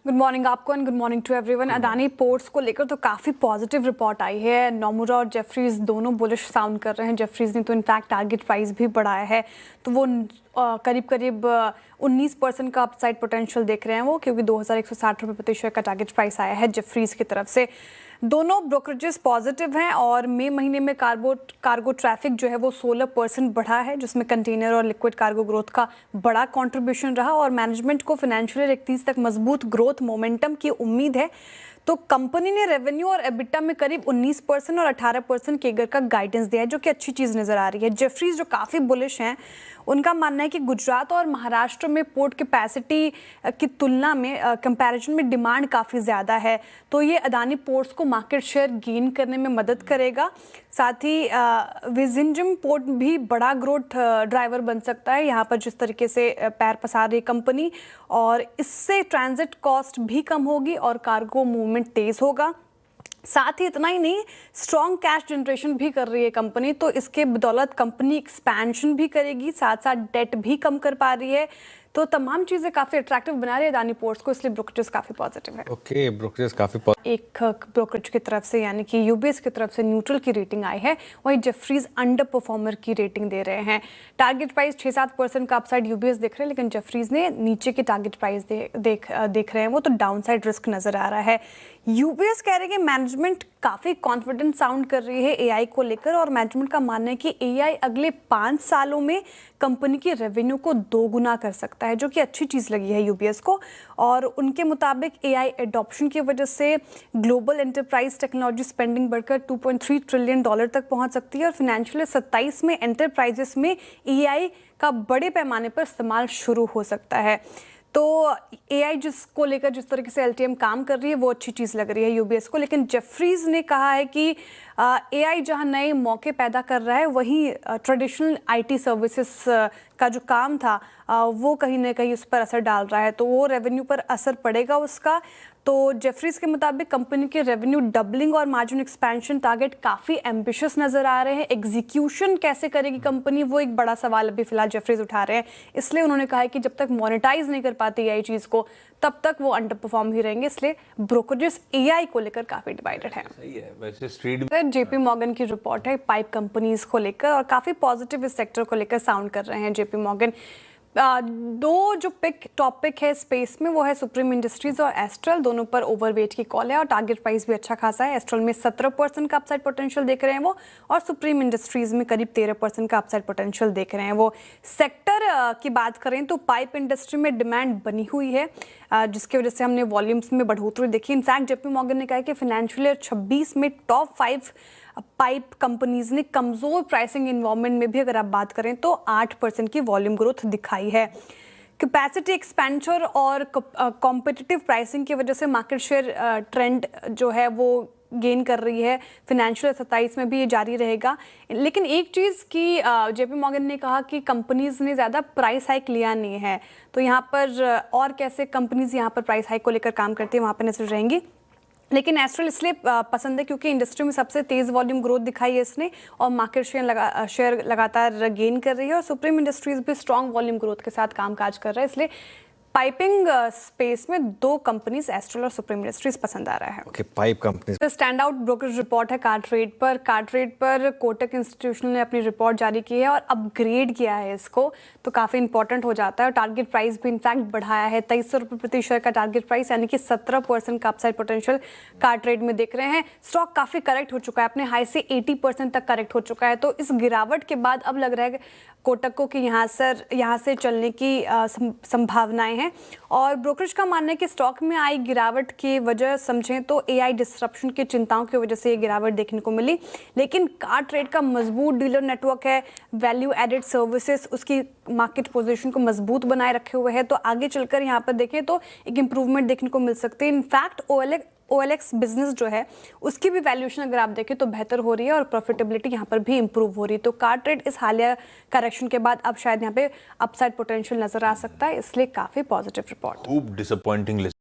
Good morning आपको and good morning to everyone. Adani ports को लेकर तो काफ़ी पॉजिटिव रिपोर्ट आई है। नोमुरा और जेफरीज दोनों बुलिश साउंड कर रहे हैं। जेफरीज ने तो इनफैक्ट टारगेट प्राइस भी बढ़ाया है, तो वो करीब करीब 19% का अपसाइड पोटेंशियल देख रहे हैं वो, क्योंकि 2160 रुपये प्रति शेयर का टारगेट प्राइस आया है जेफरीज की तरफ से। दोनों ब्रोकरेजेस पॉजिटिव हैं और मई महीने में कार्गो ट्रैफिक जो है वो 16% बढ़ा है, जिसमें कंटेनर और लिक्विड कार्गो ग्रोथ का बड़ा कंट्रीब्यूशन रहा और मैनेजमेंट को फाइनेंशियल ईयर 31 तक मजबूत ग्रोथ मोमेंटम की उम्मीद है। तो कंपनी ने रेवेन्यू और एबिटा में करीब 19% और 18% केगर का गाइडेंस दिया है, जो कि अच्छी चीज़ नज़र आ रही है। जेफरीज जो काफ़ी बुलिश हैं, उनका मानना है कि गुजरात और महाराष्ट्र में पोर्ट कैपेसिटी की तुलना में कंपैरिजन में डिमांड काफ़ी ज़्यादा है, तो ये अडानी पोर्ट्स को मार्केट शेयर गेन करने में मदद करेगा। साथ ही विजिंजम पोर्ट भी बड़ा ग्रोथ ड्राइवर बन सकता है यहाँ पर, जिस तरीके से पैर पसार रही कंपनी, और इससे ट्रांजिट कॉस्ट भी कम होगी और कार्गो मूवमेंट तेज़ होगा। साथ ही इतना ही नहीं, स्ट्रॉन्ग कैश जनरेशन भी कर रही है कंपनी, तो इसके बदौलत कंपनी एक्सपेंशन भी करेगी, साथ साथ डेट भी कम कर पा रही है। तो तमाम चीज़ें काफ़ी अट्रैक्टिव बना रही है अडानी पोर्ट्स को, इसलिए ब्रोकरेज काफ़ी पॉजिटिव है। ओके, ब्रोकरेज काफ़ी एक ब्रोकरेज की तरफ से यानी कि यूबीएस की तरफ से न्यूट्रल की रेटिंग आई है, वहीं जेफरीज अंडर परफॉर्मर की रेटिंग दे रहे हैं। टारगेट प्राइस 6-7% का अपसाइड यूबीएस देख रहे हैं, लेकिन जेफरीज ने नीचे के टारगेट प्राइस देख रहे हैं वो, तो डाउनसाइड रिस्क नजर आ रहा है। यूबीएस कह रहे हैं कि मैनेजमेंट काफ़ी कॉन्फिडेंट साउंड कर रही है एआई को लेकर, और मैनेजमेंट का मानना है कि एआई अगले 5 सालों में कंपनी की रेवेन्यू को 2 गुना कर सकता है, जो कि अच्छी चीज़ लगी है यूबीएस को। और उनके मुताबिक एआई एडॉप्शन की वजह से ग्लोबल एंटरप्राइज टेक्नोलॉजी स्पेंडिंग बढ़कर $2.3 ट्रिलियन तक पहुंच सकती है, और फाइनेंशियल 27 में एंटरप्राइजेस में एआई का बड़े पैमाने पर इस्तेमाल शुरू हो सकता है। तो एआई जिसको लेकर जिस तरीके से एलटीएम काम कर रही है वो अच्छी चीज़ लग रही है यूबीएस को, लेकिन जेफरीज ने कहा है कि एआई जहां नए मौके पैदा कर रहा है, वहीं ट्रेडिशनल आईटी सर्विसेज का जो काम था वो कहीं ना कहीं उस पर असर डाल रहा है, तो वो रेवेन्यू पर असर पड़ेगा उसका। तो जेफरीज के मुताबिक कंपनी के रेवेन्यू डबलिंग और मार्जिन एक्सपेंशन टारगेट काफ़ी एम्बिशियस नज़र आ रहे हैं। एग्जीक्यूशन कैसे करेगी कंपनी, वो एक बड़ा सवाल अभी फिलहाल जेफरीज उठा रहे हैं, इसलिए उन्होंने कहा है कि जब तक मोनेटाइज नहीं कर पाती एआई चीज़ को, तब तक वो अंडर परफॉर्म ही रहेंगे। इसलिए ब्रोकरेजेस एआई को लेकर काफ़ी डिवाइडेड है। सही है। वैसे स्ट्रीट जेपी मॉर्गन की रिपोर्ट है पाइप कंपनीज को लेकर, और काफ़ी पॉजिटिव इस सेक्टर को लेकर साउंड कर रहे हैं जेपी मॉर्गन। दो जो टॉपिक है स्पेस में, वो है सुप्रीम इंडस्ट्रीज और एस्ट्रल, दोनों पर ओवरवेट की कॉल है और टारगेट प्राइस भी अच्छा खासा है। एस्ट्रल में 17% का अपसाइड पोटेंशियल देख रहे हैं वो, और सुप्रीम इंडस्ट्रीज में करीब 13% का अपसाइड पोटेंशियल देख रहे हैं वो। सेक्टर की बात करें तो पाइप इंडस्ट्री में डिमांड बनी हुई है, जिसकी वजह से हमने वॉल्यूम्स में बढ़ोतरी देखी। इनफैक्ट जेपी मॉर्गन ने कहा कि फाइनेंशियल ईयर 26 में टॉप 5 पाइप कंपनीज ने कमज़ोर प्राइसिंग इन्वायरमेंट में भी अगर आप बात करें तो 8% की वॉल्यूम ग्रोथ दिखाई है। कैपेसिटी एक्सपेंचर और कॉम्पिटिटिव प्राइसिंग की वजह से मार्केट शेयर ट्रेंड जो है वो गेन कर रही है। फाइनेंशियल 27 में भी ये जारी रहेगा। लेकिन एक चीज़ की जेपी मॉर्गन ने कहा कि कंपनीज ने ज़्यादा प्राइस हाइक लिया नहीं है, तो यहाँ पर और कैसे कंपनीज यहाँ पर प्राइस हाइक को लेकर काम करती है वहाँ पर नजर रहेंगी। लेकिन एस्ट्रल इसलिए पसंद है क्योंकि इंडस्ट्री में सबसे तेज़ वॉल्यूम ग्रोथ दिखाई है इसने, और मार्केट शेयर लगातार गेन कर रही है, और सुप्रीम इंडस्ट्रीज भी स्ट्रॉन्ग वॉल्यूम ग्रोथ के साथ कामकाज कर रहा है। इसलिए पाइपिंग स्पेस में 2 कंपनीज एस्ट्रल और सुप्रीम इंडस्ट्रीज पसंद आ रहा है। Okay, pipe company stand out brokerage report है कार्ट्रेड पर कोटक इंस्टीट्यूशनल ने अपनी रिपोर्ट जारी की है और अपग्रेड किया है इसको, तो काफ़ी इंपॉर्टेंट हो जाता है। और टारगेट प्राइस भी इनफैक्ट बढ़ाया है, 2300 रुपये प्रति शेयर का टारगेट प्राइस, यानी कि 17% का अपसाइड पोटेंशियल कार्ट्रेड में देख रहे हैं। स्टॉक काफ़ी करेक्ट हो चुका है, अपने हाई से 80% तक करेक्ट हो चुका है, तो इस गिरावट के बाद अब लग रहा है कोटक को कि यहाँ से चलने की संभावनाएं हैं। और ब्रोकरेज का मानना है कि स्टॉक में आई गिरावट की वजह समझें तो एआई डिसरप्शन की चिंताओं की वजह से ये गिरावट देखने को मिली, लेकिन कार्ट्रेड का मजबूत डीलर नेटवर्क है, वैल्यू एडेड सर्विसेज उसकी मार्केट पोजीशन को मजबूत बनाए रखे हुए है, तो आगे चलकर यहाँ पर देखें तो एक इम्प्रूवमेंट देखने को मिल सकती है। इनफैक्ट OLX बिजनेस जो है उसकी भी वैल्यूएशन अगर आप देखें तो बेहतर हो रही है, और प्रॉफिटेबिलिटी यहाँ पर भी इंप्रूव हो रही है। तो कार्ट्रेड इस हालिया करेक्शन के बाद अब शायद यहाँ पे अपसाइड पोटेंशियल नजर आ सकता है, इसलिए काफी पॉजिटिव रिपोर्ट। खूब डिसअपॉइंटिंग